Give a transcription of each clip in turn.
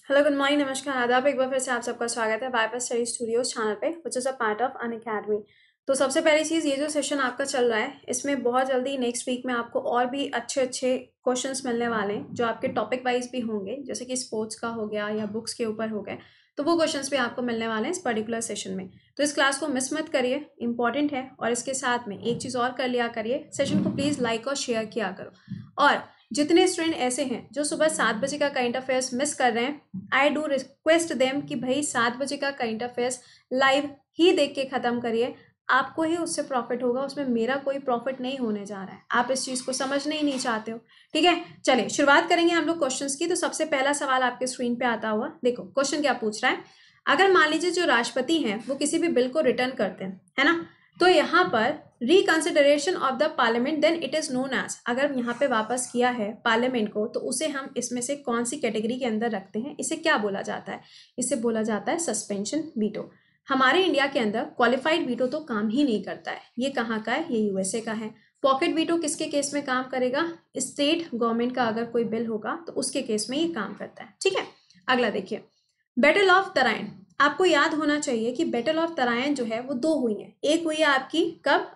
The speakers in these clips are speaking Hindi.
हेलो गुड मॉर्निंग नमस्कार आदाब। एक बार फिर से आप सबका स्वागत है बाईपास स्टडी स्टूडियोज चैनल पे which is a part of Unacademy. तो सबसे पहली चीज़, ये जो सेशन आपका चल रहा है इसमें बहुत जल्दी नेक्स्ट वीक में आपको और भी अच्छे अच्छे क्वेश्चंस मिलने वाले हैं जो आपके टॉपिक वाइज भी होंगे, जैसे कि स्पोर्ट्स का हो गया या बुक्स के ऊपर हो गए, तो वो क्वेश्चंस भी आपको मिलने वाले हैं इस पर्टिकुलर सेशन में। तो इस क्लास को मिस मत करिए, इंपॉर्टेंट है। और इसके साथ में एक चीज़ और कर लिया करिए, सेशन को प्लीज़ लाइक और शेयर किया करो। और जितने स्टूडेंट ऐसे हैं जो सुबह 7 बजे का करंट अफेयर्स मिस कर रहे हैं, आई डू रिक्वेस्ट देम कि भाई 7 बजे का करंट अफेयर्स लाइव ही देख के ख़त्म करिए। आपको ही उससे प्रॉफिट होगा, उसमें मेरा कोई प्रॉफिट नहीं होने जा रहा है। आप इस चीज़ को समझने ही नहीं चाहते हो, ठीक है। चलिए शुरुआत करेंगे हम लोग क्वेश्चंस की। तो सबसे पहला सवाल आपके स्क्रीन पे आता हुआ देखो, क्वेश्चन क्या पूछ रहा है। अगर मान लीजिए जो राष्ट्रपति हैं वो किसी भी बिल को रिटर्न करते हैं, है ना, तो यहाँ पर reconsideration of the parliament then it is known as, अगर यहाँ पे वापस किया है पार्लियामेंट को तो उसे हम इसमें से कौन सी कैटेगरी के अंदर रखते हैं, इसे क्या बोला जाता है? इसे बोला जाता है सस्पेंशन वीटो। हमारे इंडिया के अंदर क्वालिफाइड वीटो तो काम ही नहीं करता है। ये कहाँ का है? ये यूएसए का है। पॉकेट वीटो किसके केस में काम करेगा? स्टेट गवर्नमेंट का अगर कोई बिल होगा तो उसके केस में ये काम करता है, ठीक है। अगला देखिए, बैटल ऑफ तराइन। आपको याद होना चाहिए कि बैटल ऑफ तराइन जो है वो दो हुई है। एक हुई है आपकी कब?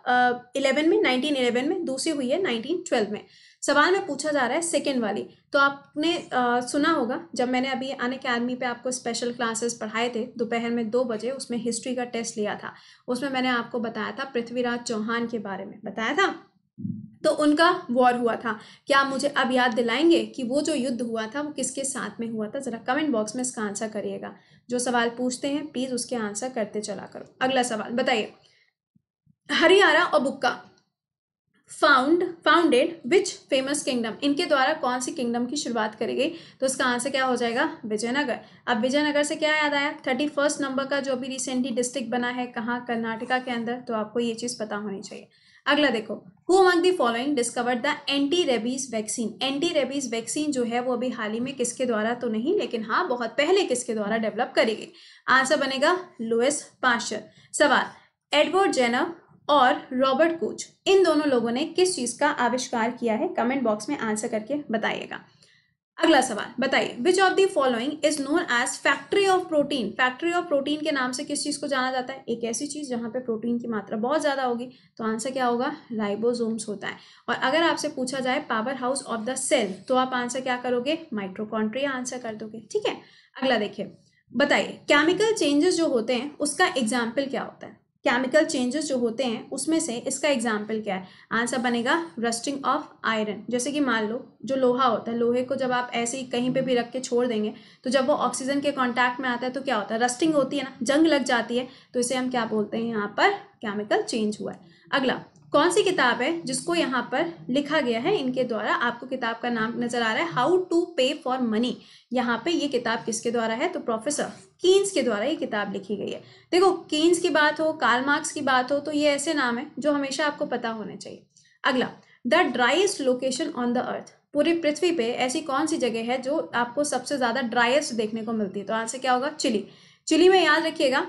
11 में, 1911 में। दूसरी हुई है 1912 में। सवाल में पूछा जा रहा है सेकेंड वाली। तो आपने सुना होगा, जब मैंने अभी अनअकैडमी पे आपको स्पेशल क्लासेस पढ़ाए थे दोपहर में 2 बजे, उसमें हिस्ट्री का टेस्ट लिया था। उसमें मैंने आपको बताया था पृथ्वीराज चौहान के बारे में बताया था। तो उनका वॉर हुआ था। क्या आप मुझे अब याद दिलाएंगे कि वो जो युद्ध हुआ था वो किसके साथ में हुआ था? जरा कमेंट बॉक्स में इसका आंसर करिएगा। जो सवाल पूछते हैं प्लीज उसके आंसर करते चला करो। अगला सवाल बताइए, हरियाणा और बुक्का फाउंडेड विच फेमस किंगडम, इनके द्वारा कौन सी किंगडम की शुरुआत करी गई? तो इसका आंसर क्या हो जाएगा? विजयनगर। अब विजयनगर से क्या याद आया? 31 नंबर का जो अभी रिसेंटली डिस्ट्रिक्ट बना है, कहाँ? कर्नाटका के अंदर। तो आपको ये चीज पता होनी चाहिए। अगला देखो, who among the following discovered the anti rabies vaccine. Anti rabies vaccine जो है वो अभी हाल ही में किसके द्वारा तो नहीं, लेकिन हाँ बहुत पहले किसके द्वारा डेवलप करी गई? आंसर बनेगा लुइस पास्चर। सवाल, एडवर्ड जेनर और रॉबर्ट कोच, इन दोनों लोगों ने किस चीज का आविष्कार किया है? कमेंट बॉक्स में आंसर करके बताइएगा। अगला सवाल बताइए, which of the following is known as factory of protein. Factory of protein के नाम से किस चीज को जाना जाता है? एक ऐसी चीज जहां पे प्रोटीन की मात्रा बहुत ज्यादा होगी। तो आंसर क्या होगा? राइबोसोम्स होता है। और अगर आपसे पूछा जाए power house of the cell, तो आप आंसर क्या करोगे? माइटोकॉन्ड्रिया आंसर कर दोगे, ठीक है। अगला देखिए, बताइए केमिकल चेंजेस जो होते हैं उसका एग्जाम्पल क्या होता है? केमिकल चेंजेस जो होते हैं उसमें से इसका एग्जाम्पल क्या है? आंसर बनेगा रस्टिंग ऑफ आयरन। जैसे कि मान लो जो लोहा होता है, लोहे को जब आप ऐसे ही कहीं पे भी रख के छोड़ देंगे तो जब वो ऑक्सीजन के कांटेक्ट में आता है तो क्या होता है? रस्टिंग होती है ना, जंग लग जाती है। तो इसे हम क्या बोलते हैं? यहाँ पर केमिकल चेंज हुआ है। अगला, कौन सी किताब है जिसको यहाँ पर लिखा गया है इनके द्वारा? आपको किताब का नाम नजर आ रहा है, हाउ टू पे फॉर मनी। यहाँ पे ये किताब किसके द्वारा है? तो प्रोफेसर कीन्स के द्वारा ये किताब लिखी गई है। देखो, कीन्स की बात हो, कार्ल मार्क्स की बात हो, तो ये ऐसे नाम है जो हमेशा आपको पता होने चाहिए। अगला, the driest location on the earth. पूरी पृथ्वी पे ऐसी कौन सी जगह है जो आपको सबसे ज्यादा ड्राइएस्ट देखने को मिलती है? तो आंसर क्या होगा? चिली। चिली में याद रखिएगा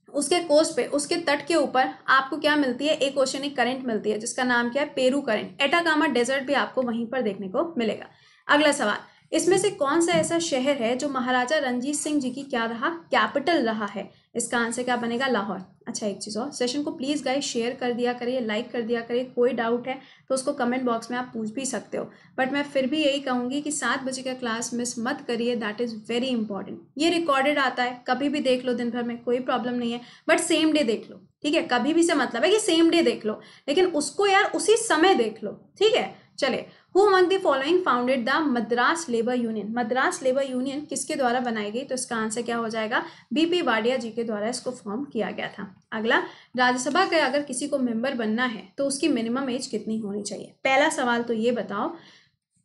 उसके कोस्ट पे, उसके तट के ऊपर आपको क्या मिलती है? एक ओशनिक करंट मिलती है जिसका नाम क्या है? Peru current. एटाकामा डेजर्ट भी आपको वहीं पर देखने को मिलेगा। अगला सवाल, इसमें से कौन सा ऐसा शहर है जो महाराजा रणजीत सिंह जी की क्या रहा? कैपिटल रहा है। इसका आंसर क्या बनेगा? लाहौर। अच्छा एक चीज़ और, सेशन को प्लीज़ गाइस शेयर कर दिया करिए, लाइक कर दिया करिए। कोई डाउट है तो उसको कमेंट बॉक्स में आप पूछ भी सकते हो, बट मैं फिर भी यही कहूँगी कि 7 बजे का क्लास मिस मत करिए, दैट इज़ वेरी इंपॉर्टेंट। ये रिकॉर्डेड आता है, कभी भी देख लो दिन भर में, कोई प्रॉब्लम नहीं है, बट सेम डे देख लो, ठीक है। कभी भी से मतलब है कि सेम डे देख लो, लेकिन उसको यार उसी समय देख लो, ठीक है। चलिए, who among the following founded the Madras labour union. Madras labour union किसके द्वारा बनाई गई? तो इसका आंसर क्या हो जाएगा? बीपी वाडिया जी के द्वारा इसको फॉर्म किया गया था। अगला, राज्यसभा का अगर किसी को मेंबर बनना है तो उसकी मिनिमम एज कितनी होनी चाहिए? पहला सवाल तो ये बताओ,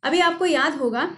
अभी आपको याद होगा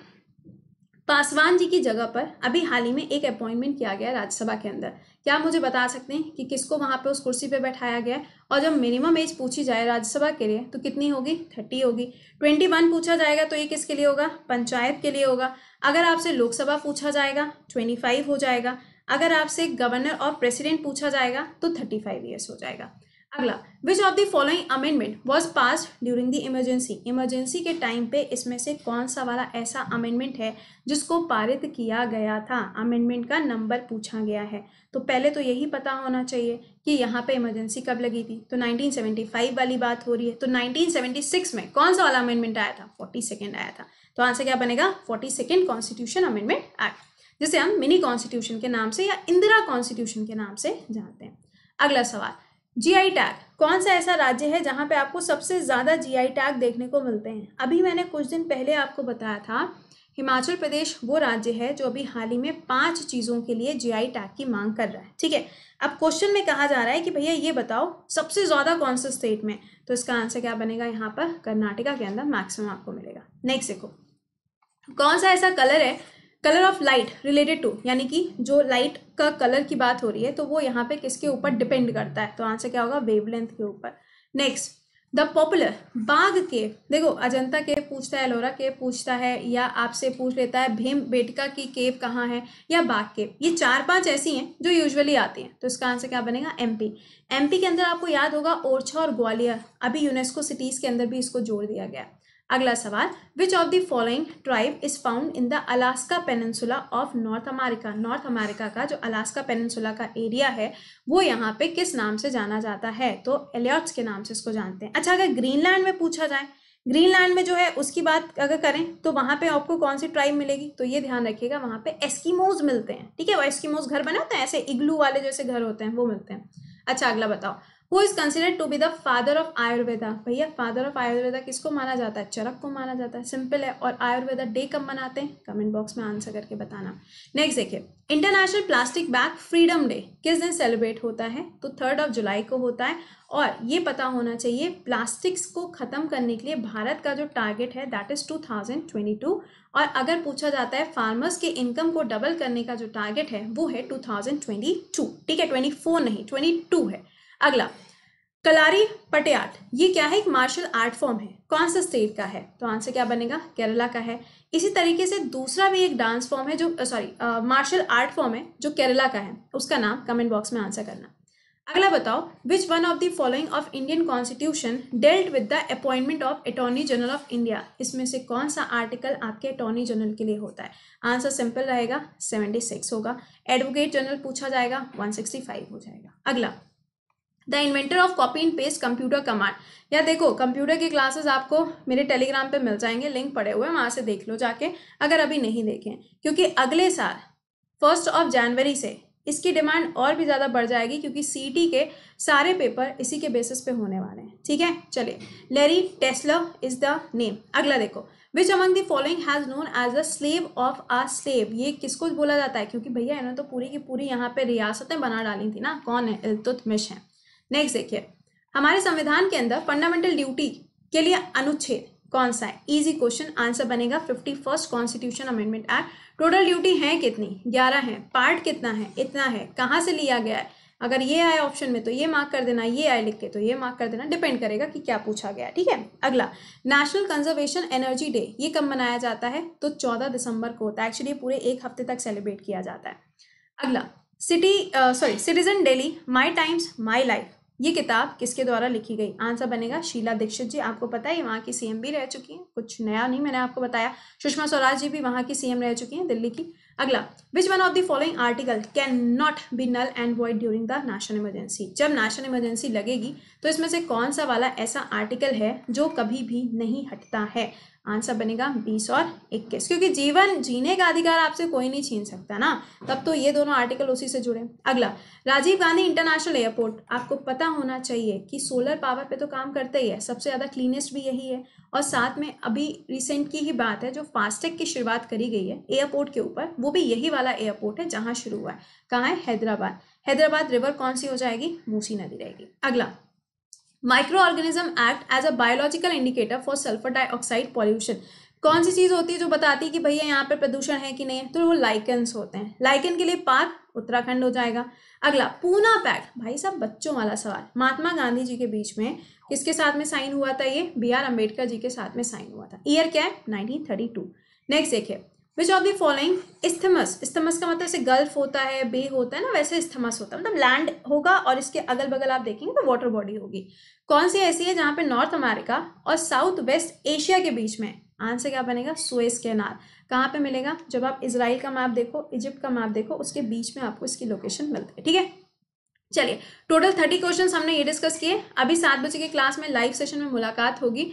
पासवान जी की जगह पर अभी हाल ही में एक अपॉइंटमेंट किया गया राज्यसभा के अंदर। क्या आप मुझे बता सकते हैं कि किसको वहां पे उस कुर्सी पे बैठाया गया? और जब मिनिमम एज पूछी जाए राज्यसभा के लिए तो कितनी होगी? 30 होगी। 21 पूछा जाएगा तो ये किसके लिए होगा? पंचायत के लिए होगा। अगर आपसे लोकसभा पूछा जाएगा 25 हो जाएगा। अगर आपसे गवर्नर और प्रेसिडेंट पूछा जाएगा तो 35 ईयर्स हो जाएगा। अगला, विच of the following amendment was pass during the emergency, emergency के टाइम पे इसमें से कौन सा वाला ऐसा अमेंडमेंट है जिसको पारित किया गया था, अमेंडमेंट का नंबर पूछा गया है। तो पहले तो यही पता होना चाहिए कि यहाँ पे इमरजेंसी कब लगी थी, तो 1975 वाली बात हो रही है। तो 1976 में कौन सा वाला अमेंडमेंट आया था, 42nd आया था। तो आंसर क्या बनेगा, 42nd कॉन्स्टिट्यूशन अमेंडमेंट एक्ट, जिसे हम मिनी कॉन्स्टिट्यूशन के नाम से या इंदिरा कॉन्स्टिट्यूशन के नाम से जानते हैं। अगला सवाल, जीआई टैग, कौन सा ऐसा राज्य है जहां पे आपको सबसे ज्यादा जीआई टैग देखने को मिलते हैं। अभी मैंने कुछ दिन पहले आपको बताया था हिमाचल प्रदेश वो राज्य है जो अभी हाल ही में 5 चीजों के लिए जीआई टैग की मांग कर रहा है। ठीक है, अब क्वेश्चन में कहा जा रहा है कि भैया ये बताओ सबसे ज्यादा कौन से स्टेट में, तो इसका आंसर क्या बनेगा, यहाँ पर कर्नाटका के अंदर मैक्सिमम आपको मिलेगा। नेक्स्ट देखो, कौन सा ऐसा कलर है, colour of light related to, यानी कि जो लाइट का कलर की बात हो रही है तो वो यहाँ पे किसके ऊपर डिपेंड करता है, तो आंसर क्या होगा, वेवलेंथ के ऊपर। नेक्स्ट, द पॉपुलर बाघ केव, देखो अजंता केव पूछता है, एलोरा केव पूछता है, या आपसे पूछ लेता है भीम बेटका की केव कहाँ है, या बाघ केव। ये 4-5 ऐसी हैं जो यूजुअली आती हैं। तो इसका आंसर क्या बनेगा, एमपी। एमपी के अंदर आपको याद होगा ओरछा और ग्वालियर, अभी यूनेस्को सिटीज के अंदर भी इसको जोड़ दिया गया। अगला सवाल, विच of the following tribe is found in the Alaska peninsula of north America, north America का जो अलास्का पेनिनसुला का एरिया है वो यहाँ पे किस नाम से जाना जाता है, तो एलियट्स के नाम से इसको जानते हैं। अच्छा, अगर ग्रीनलैंड में पूछा जाए, ग्रीनलैंड में जो है उसकी बात अगर करें तो वहां पे आपको कौन सी ट्राइब मिलेगी, तो ये ध्यान रखिएगा वहां पे एस्किमोज मिलते हैं। ठीक है, वो एस्किमोज घर बने होते हैं ऐसे इग्लू वाले जैसे घर होते हैं, वो मिलते हैं। अच्छा, अगला बताओ, Who is considered to be the father of Ayurveda, भैया फादर ऑफ आयुर्वेदा किसको माना जाता है, चरक को माना जाता है, सिंपल है। और आयुर्वेदा डे कब मनाते हैं, कमेंट बॉक्स में आंसर करके बताना। नेक्स्ट देखिए, international plastic bag freedom day किस दिन सेलिब्रेट होता है, तो 3 जुलाई को होता है। और ये पता होना चाहिए प्लास्टिक्स को खत्म करने के लिए भारत का जो टारगेट है दैट इज 2022, और अगर पूछा जाता है फार्मर्स के इनकम को डबल करने का जो टारगेट है वो है 2022। ठीक है, 24 नहीं 22 है। अगला, कलारी पटयाट, ये क्या है, एक मार्शल आर्ट फॉर्म है, कौन सा स्टेट का है, तो आंसर क्या बनेगा, केरला का है। इसी तरीके से दूसरा भी एक डांस फॉर्म है जो मार्शल आर्ट फॉर्म है जो केरला का है, उसका नाम कमेंट बॉक्स में आंसर करना। अगला बताओ, विच one of the following of Indian constitution dealt with the appointment of attorney general of India, इसमें से कौन सा आर्टिकल आपके अटॉर्नी जनरल के लिए होता है, आंसर सिंपल रहेगा 76 होगा। एडवोकेट जनरल पूछा जाएगा 165 हो जाएगा। अगला, the inventor of copy and paste computer command, या देखो कंप्यूटर की क्लासेस आपको मेरे टेलीग्राम पे मिल जाएंगे, लिंक पड़े हुए हैं, वहां से देख लो जाके अगर अभी नहीं देखें, क्योंकि अगले साल 1 जनवरी से इसकी डिमांड और भी ज़्यादा बढ़ जाएगी, क्योंकि सीटी के सारे पेपर इसी के बेसिस पे होने वाले हैं। ठीक है, चलिए, Larry Tesla is the name. अगला देखो, which among the following has known as the slave of a slave, ये किसको बोला जाता है, क्योंकि भैया इन्होंने तो पूरी की पूरी यहाँ पे रियासतें बना डाली थी ना, कौन है, इल्तुतमिश है। नेक्स्ट देखिए, हमारे संविधान के अंदर फंडामेंटल ड्यूटी के लिए अनुच्छेद कौन सा है, इजी क्वेश्चन, आंसर बनेगा 51st constitution amendment act. Total duty है कितनी, 11 है। पार्ट कितना है, इतना है। कहाँ से लिया गया है, अगर ये आए ऑप्शन में तो ये मार्क कर देना, ये आए लिख के तो ये मार्क कर देना, डिपेंड करेगा कि क्या पूछा गया है। ठीक है, अगला, नेशनल कंजर्वेशन एनर्जी डे, ये कब मनाया जाता है, तो 14 दिसंबर को होता है। एक्चुअली पूरे 1 हफ्ते तक सेलिब्रेट किया जाता है। अगला, citizen daily my times my life, ये किताब किसके द्वारा लिखी गई, आंसर बनेगा शीला दीक्षित जी। आपको पता है वहाँ की सीएम भी रह चुकी हैं, कुछ नया नहीं मैंने आपको बताया। सुषमा स्वराज जी भी वहाँ की सीएम रह चुकी हैं, दिल्ली की। अगला, which one of the following article can not be null and void during the national emergency, जब नेशनल इमरजेंसी लगेगी तो इसमें से कौन सा वाला ऐसा आर्टिकल है जो कभी भी नहीं हटता है, आंसर बनेगा 20 और 21, क्योंकि जीवन जीने का अधिकार आपसे कोई नहीं छीन सकता ना, तब तो ये दोनों आर्टिकल उसी से जुड़े। अगला, राजीव गांधी इंटरनेशनल एयरपोर्ट, आपको पता होना चाहिए कि सोलर पावर पे तो काम करता ही है, सबसे ज़्यादा क्लीनेस्ट भी यही है, और साथ में अभी रिसेंट की ही बात है जो फास्टैग की शुरुआत करी गई है एयरपोर्ट के ऊपर, वो भी यही वाला एयरपोर्ट है जहाँ शुरू हुआ है। कहाँ है, हैदराबाद। हैदराबाद रिवर कौन सी हो जाएगी, मूसी नदी रहेगी। अगला, micro organism act as a biological indicator for sulphur dioxide pollution, कौन सी चीज होती है जो बताती है कि भैया यहाँ पे प्रदूषण है कि नहीं है, तो वो लाइकेंस होते हैं। लाइकेन के लिए पाक उत्तराखंड हो जाएगा। अगला, पूना पैक्ट, भाई साहब बच्चों वाला सवाल, महात्मा गांधी जी के बीच में किसके साथ में साइन हुआ था, ये बी आर अम्बेडकर जी के साथ में साइन हुआ था। ईयर क्या है, 1932। नेक्स्ट देखिए, विच of the following isthmus, isthmus का मतलब जैसे गल्फ होता है, बे होता है ना, वैसे इस्थमस होता है, मतलब लैंड होगा और इसके अगल बगल आप देखेंगे तो वाटर बॉडी होगी। कौन सी ऐसी है जहाँ पे नॉर्थ अमेरिका और साउथ वेस्ट एशिया के बीच में? आंसर क्या बनेगा? Suez canal. कहाँ पे मिलेगा? जब आप इजराइल का मैप देखो, इजिप्ट का मैप देखो, उसके बीच में आपको इसकी लोकेशन मिलती है। ठीक है, चलिए टोटल 30 क्वेश्चंस हमने ये डिस्कस किए। अभी 7 बजे की क्लास में लाइव सेशन में मुलाकात होगी।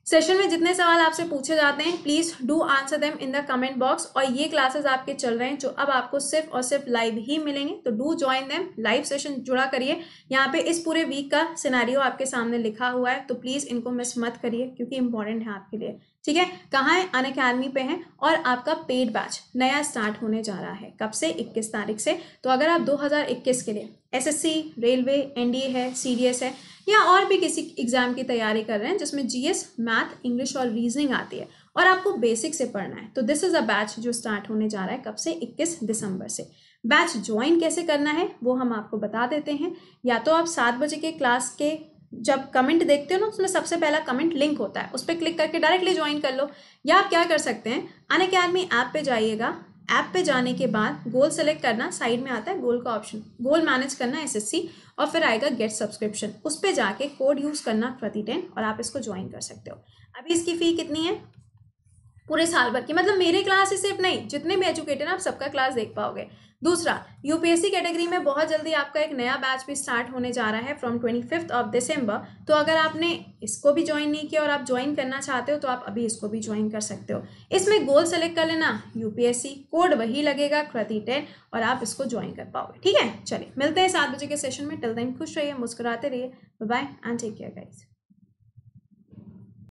सेशन में जितने सवाल आपसे पूछे जाते हैं please do answer them in the comment box. और ये क्लासेस आपके चल रहे हैं जो अब आपको सिर्फ और सिर्फ लाइव ही मिलेंगे, तो do join them, live session जुड़ा करिए। यहाँ पे इस पूरे वीक का सिनेरियो आपके सामने लिखा हुआ है, तो प्लीज इनको मिस मत करिए क्योंकि इंपॉर्टेंट है आपके लिए। ठीक है, कहाँ है? अनअकैडमी पे है और आपका पेड बैच नया स्टार्ट होने जा रहा है। कब से? 21 तारीख से। तो अगर आप 2021 के लिए एसएससी, रेलवे, एनडीए है, सीडीएस है या और भी किसी एग्जाम की तैयारी कर रहे हैं जिसमें जीएस, मैथ, इंग्लिश और रीजनिंग आती है और आपको बेसिक से पढ़ना है, तो दिस इज अ बैच जो स्टार्ट होने जा रहा है। कब से? 21 दिसंबर से। बैच ज्वाइन कैसे करना है वो हम आपको बता देते हैं। या तो आप 7 बजे के क्लास के जब कमेंट देखते हो ना, उसमें सबसे पहला कमेंट लिंक होता है, उस पर क्लिक करके डायरेक्टली ज्वाइन कर लो। या आप क्या कर सकते हैं, अनअकैडमी ऐप पे जाइएगा, ऐप पे जाने के बाद गोल सेलेक्ट करना, साइड में आता है गोल का ऑप्शन, गोल मैनेज करना एसएससी, और फिर आएगा गेट सब्सक्रिप्शन, उस पर जाके कोड यूज़ करना प्रति10 और आप इसको ज्वाइन कर सकते हो। अभी इसकी फ़ी कितनी है? पूरे साल भर की, मतलब मेरे क्लास ही सिर्फ नहीं, जितने भी एजुकेटेड हैं आप सबका क्लास देख पाओगे। दूसरा, यूपीएससी कैटेगरी में बहुत जल्दी आपका एक नया बैच भी स्टार्ट होने जा रहा है फ्रॉम 25 दिसंबर। तो अगर आपने इसको भी ज्वाइन नहीं किया और आप ज्वाइन करना चाहते हो तो आप अभी इसको भी ज्वाइन कर सकते हो। इसमें गोल सेलेक्ट कर लेना यूपीएससी, कोड वही लगेगा प्रति10 और आप इसको ज्वाइन कर पाओगे। ठीक है, चलिए मिलते हैं 7 बजे के सेशन में। टिल देन खुश रहिए, मुस्कुराते रहिए, bye bye and take care guys.